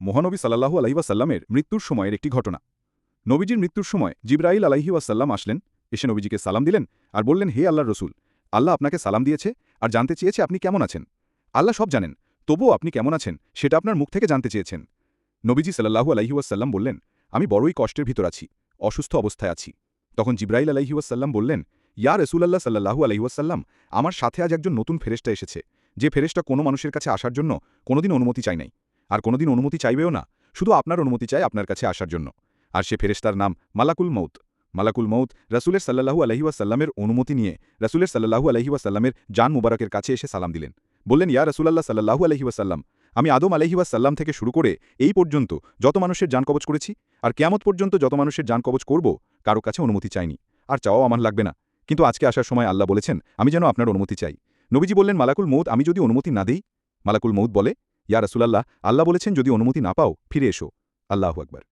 মহানবী সাল্লাল্লাহু আলাইহি ওয়াসাল্লামের মৃত্যুর সময়ের একটি ঘটনা। নবীজির মৃত্যুর সময় জিবরাইল আলাইহি ওয়াসাল্লাম আসলেন, এসে নবীজিকে সালাম দিলেন আর বললেন, হে আল্লাহর রসুল, আল্লাহ আপনাকে সালাম দিয়েছে আর জানতে চেয়েছে আপনি কেমন আছেন। আল্লাহ সব জানেন, তবুও আপনি কেমন আছেন সেটা আপনার মুখ থেকে জানতে চেয়েছেন। নবীজি সাল্লাল্লাহু আলাইহি ওয়াসাল্লাম বললেন, আমি বড়ই কষ্টের ভিতর আছি, অসুস্থ অবস্থায় আছি। তখন জিবরাইল আলাইহি ওয়াসাল্লাম বললেন, ইয়া রাসূলুল্লাহ সাল্লাল্লাহু আলাইহি ওয়াসাল্লাম, আমার সাথে আজ একজন নতুন ফেরেশতা এসেছে, যে ফেরেশতা কোনো মানুষের কাছে আসার জন্য কোনোদিন অনুমতি চায় নাই, আর কোনোদিন অনুমতি চাইবেও না, শুধু আপনার অনুমতি চায় আপনার কাছে আসার জন্য। আর সে ফেরেশতার নাম মালাকুল মউত। মালাকুল মউত রাসূলের সাল্লাল্লাহু আলাইহি ওয়াসাল্লামের অনুমতি নিয়ে রাসূলের সাল্লাল্লাহু আলাইহি ওয়াসাল্লামের জান মুবারকের কাছে এসে সালাম দিলেন। বললেন, ইয়া রাসূলুল্লাহ সাল্লাল্লাহু আলাইহি ওয়াসাল্লাম, আমি আদম আলাইহি ওয়াসাল্লাম থেকে শুরু করে এই পর্যন্ত যত মানুষের জান কবজ করেছি, আর কিয়ামত পর্যন্ত যত মানুষের জান কবজ করব, কারো কাছে অনুমতি চাইনি, আর চাওয়াও আমার লাগবে না। কিন্তু আজকে আসার সময় আল্লাহ বলেছেন আমি যেন আপনার অনুমতি চাই। নবীজি বললেন, মালাকুল মউত, আমি যদি অনুমতি না দেই? মালাকুল মউত বলে, ইয়া রাসূলুল্লাহ, আল্লাহ বলেছেন যদি অনুমতি না পাও ফিরে এসো। আল্লাহু আকবার।